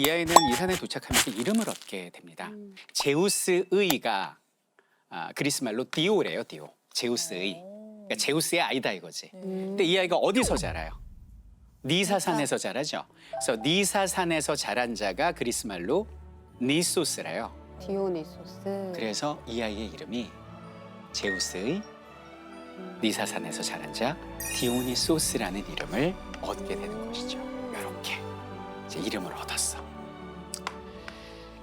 이 아이는 이 산에 도착하면서 이름을 얻게 됩니다. 제우스의가 그리스 말로 디오래요, 디오. 제우스의. 그러니까 제우스의 아이다 이거지. 근데 이 아이가 어디서 자라요? 니사산에서 자라죠. 그래서 니사산에서 자란 자가 그리스 말로 니소스래요. 디오니소스. 그래서 이 아이의 이름이 제우스의 니사산에서 자란 자 디오니소스라는 이름을 얻게 되는 것이죠. 이렇게 이제 이름을 얻었어.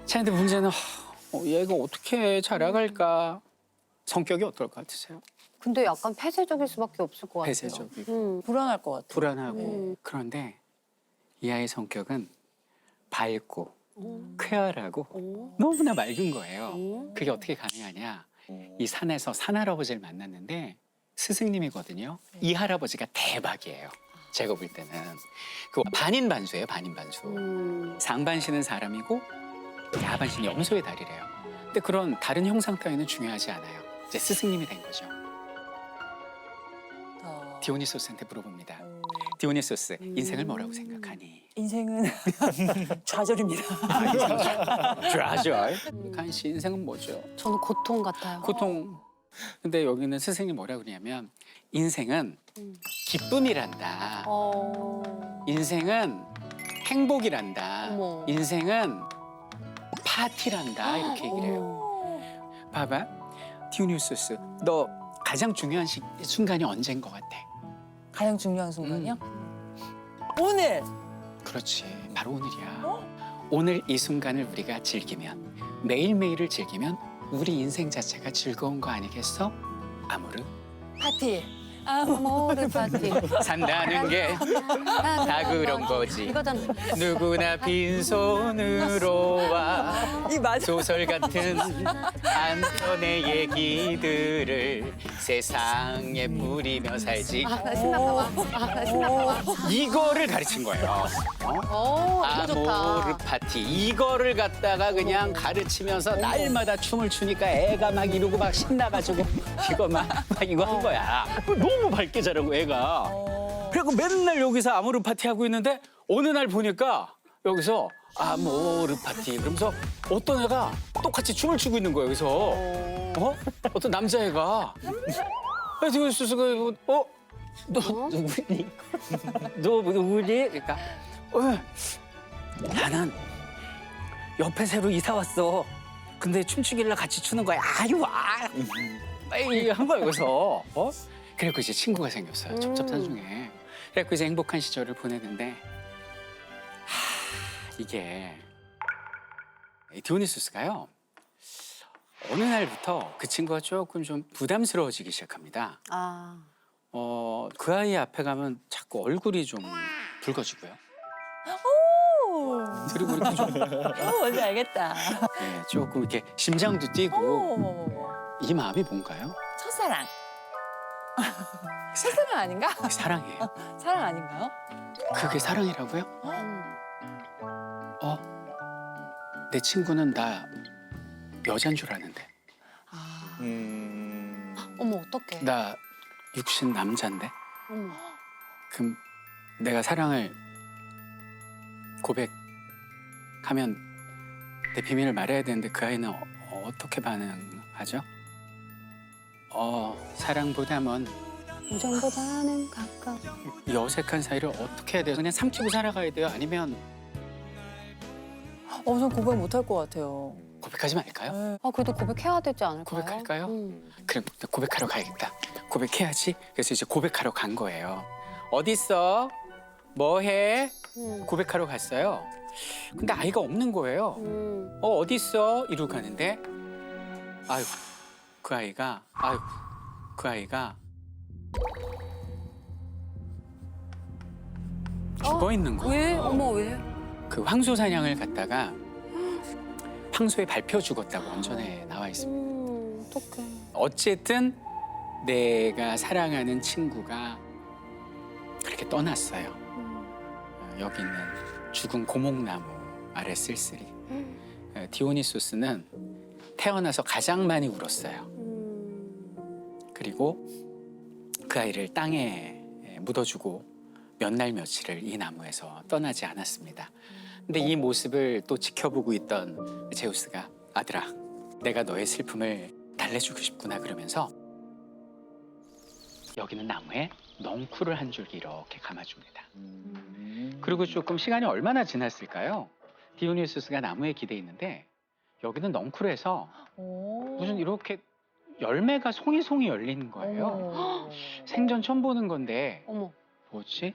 자, 근데 문제는 얘가 어떻게 자라갈까? 성격이 어떨 것 같으세요? 근데 약간 폐쇄적일 수밖에 없을 것 같아요. 폐쇄적이고 불안할 것 같아. 불안하고 그런데 이 아이의 성격은 밝고 쾌활하고 너무나 맑은 거예요. 그게 어떻게 가능하냐? 이 산에서 산할아버지를 만났는데 스승님이거든요. 이 할아버지가 대박이에요. 제가 볼 때는 그 반인반수예요. 반인반수. 상반신은 사람이고 하반신이 염소의 다리래요. 근데 그런 다른 형상 따위는 중요하지 않아요. 이제 스승님이 된 거죠. 디오니소스한테 물어봅니다. 디오니소스, 인생을 뭐라고 생각하니? 인생은 좌절입니다. 좌절. 간 씨, 인생은 뭐죠? 저는 고통 같아요. 고통. 근데 여기는 스승님 뭐라고 그러냐면 인생은 기쁨이란다. 인생은 행복이란다. 어머. 인생은 파티란다. 이렇게 얘기를 해요. 봐봐. 디오니소스, 너 가장 중요한 순간이 언제인 것 같아? 가장 중요한 순간이요? 오늘! 그렇지. 바로 오늘이야. 오늘 이 순간을 우리가 즐기면, 매일매일을 즐기면 우리 인생 자체가 즐거운 거 아니겠어? 아무르. 파티! 아모르 파티. 산다는 게 다 그런 거지. 이거잖아. 누구나 빈손으로 와. 이 맞아. 소설 같은 한 편의 얘기들을 세상에 뿌리며 살지. 나 신났나 봐. 나 신났나 봐. 이거를 가르친 거예요. 이거 좋다. 아모르 파티. 이거를 갖다가 그냥 가르치면서 날마다 춤을 추니까 애가 막 이러고 막 신나가지고 이거 막 이거 한 거야. 너무 밝게 자라고 애가. 그리고 맨날 여기서 아모르 파티 하고 있는데 어느 날 보니까 여기서 아모르 파티 그러면서 어떤 애가 똑같이 춤을 추고 있는 거예요. 여기서 어떤 남자애가 지금 수수가 너 누구니? 너 누구니? 그러니까 나는 옆에 새로 이사 왔어. 근데 춤추길래 같이 추는 거야. 아유 한 거야 여기서. 그래갖고 이제 친구가 생겼어요. 첩첩산중에. 그래갖고 이제 행복한 시절을 보내는데 이게 디오니소스가요. 어느 날부터 그 친구가 조금 좀 부담스러워지기 시작합니다. 그 아이 앞에 가면 자꾸 얼굴이 좀 붉어지고요. 그리고 이렇게 좀 뭔지 알겠다. 조금 이렇게 심장도 뛰고 어머머머. 이 마음이 뭔가요? 첫사랑. 첫사랑 아닌가? 사랑이에요. 사랑 아닌가요? 그게 사랑이라고요? 내 친구는 나 여잔 줄 아는데 어머, 어떡해. 나 육신 남잔데 어머. 그럼 내가 사랑을 고백하면 내 비밀을 말해야 되는데 그 아이는 어떻게 반응하죠? 사랑보다는 우정보다는 가까워. 이 어색한 사이를 어떻게 해야 돼요? 그냥 삼키고 살아가야 돼요? 아니면 전 고백 못 할 것 같아요. 고백하지 말까요? 그래도 고백해야 되지 않을까요? 고백할까요? 그래, 고백하러 가야겠다. 고백해야지. 그래서 이제 고백하러 간 거예요. 어딨어? 뭐해? 고백하러 갔어요. 근데 아이가 없는 거예요. 어딨어? 이러고 가는데 그 아이가 죽어 있는 거예요. 왜? 어머, 왜? 그 황소 사냥을 갔다가 황소에 밟혀 죽었다고 원전에 나와 있습니다. 어떡해. 어쨌든 내가 사랑하는 친구가 그렇게 떠났어요. 여기 있는 죽은 고목나무 아래 쓸쓸히. 디오니소스는 태어나서 가장 많이 울었어요. 그리고 그 아이를 땅에 묻어주고 몇 날 며칠을 이 나무에서 떠나지 않았습니다. 근데 이 모습을 또 지켜보고 있던 제우스가 아들아, 내가 너의 슬픔을 달래주고 싶구나 그러면서 여기는 나무에 넝쿨을 한 줄기 이렇게 감아줍니다. 그리고 조금 시간이 얼마나 지났을까요? 디오니소스가 나무에 기대 있는데 여기는 넝쿨에서 무슨 이렇게 열매가 송이송이 열리는 거예요. 어머. 생전 처음 보는 건데 어머. 뭐지?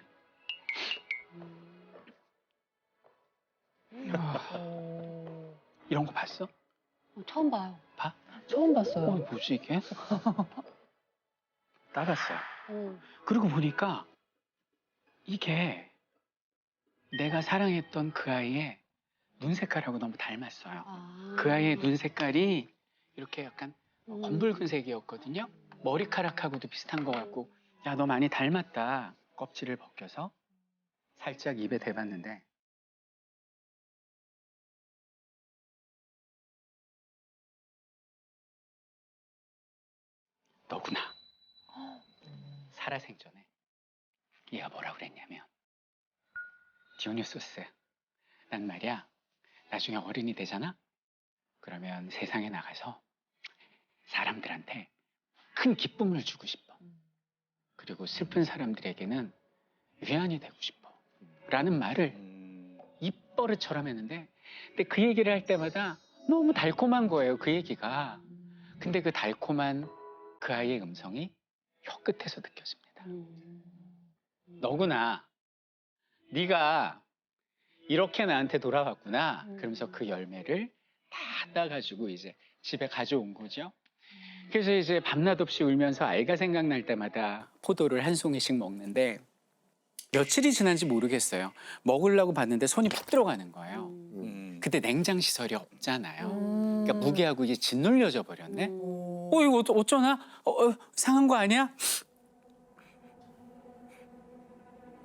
이런 거 봤어? 처음 봐요. 봐? 처음 봤어요. 뭐지 이게? 따랐어요. 응. 그리고 보니까 이게 내가 사랑했던 그 아이의 눈 색깔하고 너무 닮았어요. 아. 그 아이의 눈 색깔이 이렇게 약간 검붉은색이었거든요. 머리카락하고도 비슷한 것 같고, 야, 너 많이 닮았다. 껍질을 벗겨서 살짝 입에 대봤는데 너구나. 살아생전에 얘가 뭐라 그랬냐면, 디오니소스, 난 말이야 나중에 어른이 되잖아? 그러면 세상에 나가서 사람들한테 큰 기쁨을 주고 싶어. 그리고 슬픈 사람들에게는 위안이 되고 싶어. 라는 말을 입버릇처럼 했는데, 근데 그 얘기를 할 때마다 너무 달콤한 거예요, 그 얘기가. 근데 그 달콤한 그 아이의 음성이 혀끝에서 느껴집니다. 너구나. 네가 이렇게 나한테 돌아왔구나. 그러면서 그 열매를 다 따가지고 이제 집에 가져온 거죠. 그래서 이제 밤낮 없이 울면서 아이가 생각날 때마다 포도를 한 송이씩 먹는데 며칠이 지난지 모르겠어요. 먹으려고 봤는데 손이 푹 들어가는 거예요. 그때 냉장 시설이 없잖아요. 그러니까 무게하고 이게 짓눌려져 버렸네. 이거 어쩌나? 상한 거 아니야?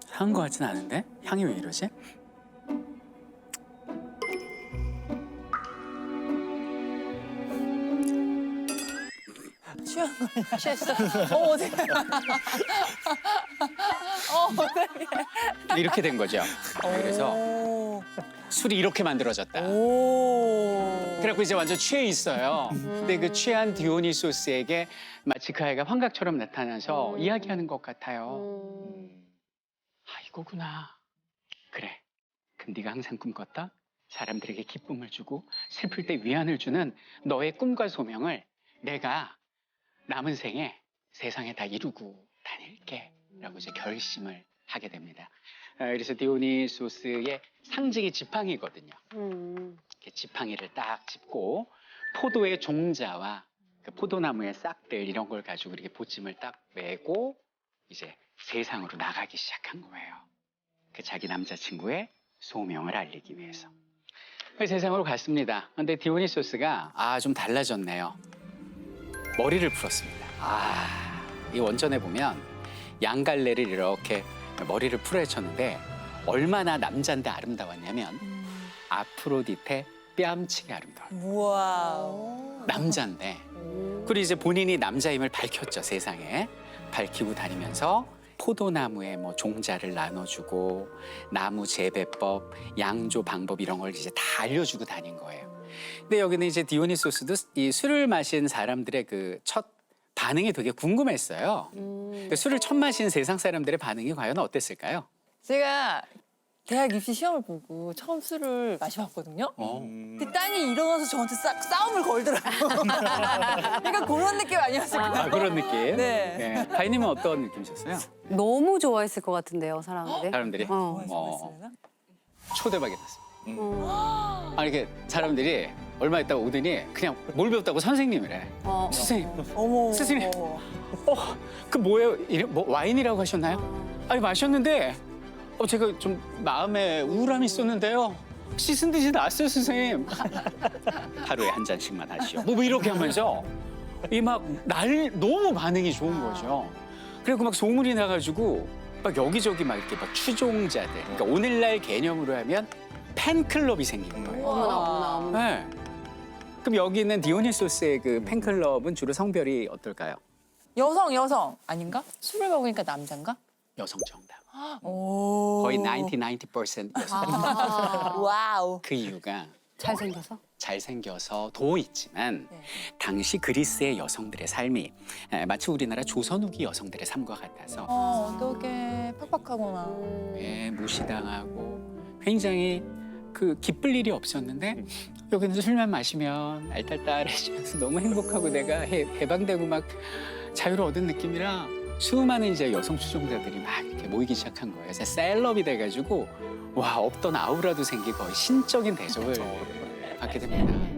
상한 거 같진 않은데? 향이 왜 이러지? 취한 거 아니야? 취했어. 어떻게? 이렇게 된 거죠. 그래서 술이 이렇게 만들어졌다. 그래갖고 이제 완전 취해 있어요. 근데 그 취한 디오니소스에게 마치 그 아이가 환각처럼 나타나서 이야기하는 것 같아요. 아, 이거구나. 그래. 그럼 네가 항상 꿈꿨다? 사람들에게 기쁨을 주고 슬플 때 위안을 주는 너의 꿈과 소명을 내가 남은 생에 세상에 다 이루고 다닐게. 라고 이제 결심을 하게 됩니다. 그래서 디오니소스의 상징이 지팡이거든요. 이렇게 지팡이를 딱 짚고 포도의 종자와 그 포도나무의 싹들 이런 걸 가지고 이렇게 보침을 딱 메고 이제 세상으로 나가기 시작한 거예요. 그 자기 남자친구의 소명을 알리기 위해서. 그래서 세상으로 갔습니다. 근데 디오니소스가 좀 달라졌네요. 머리를 풀었습니다. 이 원전에 보면 양갈래를 이렇게 머리를 풀어헤쳤는데 얼마나 남자인데 아름다웠냐면 아프로디테 뺨치게 아름다워요. 우와. 남자인데. 그리고 이제 본인이 남자임을 밝혔죠, 세상에. 밝히고 다니면서 포도나무에 뭐 종자를 나눠주고 나무 재배법, 양조 방법 이런 걸 이제 다 알려주고 다닌 거예요. 근데 여기는 이제 디오니소스도 이 술을 마신 사람들의 그 첫 반응이 되게 궁금했어요. 그 술을 처음 마신 세상 사람들의 반응이 과연 어땠을까요? 제가 대학 입시 시험을 보고 처음 술을 마셔봤거든요. 그 딸이 일어나서 저한테 싸움을 걸더라고요. 그러니까 그런 느낌 아니었을까요? 그런 느낌. 네. 가인님은 어떤 느낌이셨어요? 너무 좋아했을 것 같은데요, 사람들이. 사람들이? 좋아했어요? 초대박이 났습니다. 이렇게 사람들이 얼마 있다가 오더니 그냥 뭘 배웠다고 선생님이래. 선생님, 어머. 스승님. 그 뭐예요? 뭐 와인이라고 하셨나요? 아니 마셨는데 제가 좀 마음에 우울함이 있었는데요. 씻은 듯이 났어요, 선생님. 하루에 한 잔씩만 하시오. 뭐 이렇게 하면서 이 막 너무 반응이 좋은 거죠. 그리고 막 소문이 나가지고 막 여기저기 막 이렇게 막 추종자들. 그러니까 오늘날 개념으로 하면 팬클럽이 생긴 거예요. 어머나. 네. 그럼 여기 있는 디오니소스의 그 팬클럽은 주로 성별이 어떨까요? 여성 아닌가? 술을 먹으니까 남잔가? 여성 정답. 오. 거의 90%였어요. 와우. 그 이유가 잘생겨서? 잘생겨서도 있지만 네. 당시 그리스의 여성들의 삶이 마치 우리나라 조선 후기 여성들의 삶과 같아서 어떡해. 팍팍하구나. 무시당하고 굉장히 그 기쁠 일이 없었는데 여기는 술만 마시면 알딸딸해지면서 너무 행복하고 내가 해방되고 막 자유를 얻은 느낌이라 수많은 이제 여성 추종자들이 막 이렇게 모이기 시작한 거예요. 그래서 셀럽이 돼가지고 와 없던 아우라도 생기고 거의 신적인 대접을 받게 됩니다.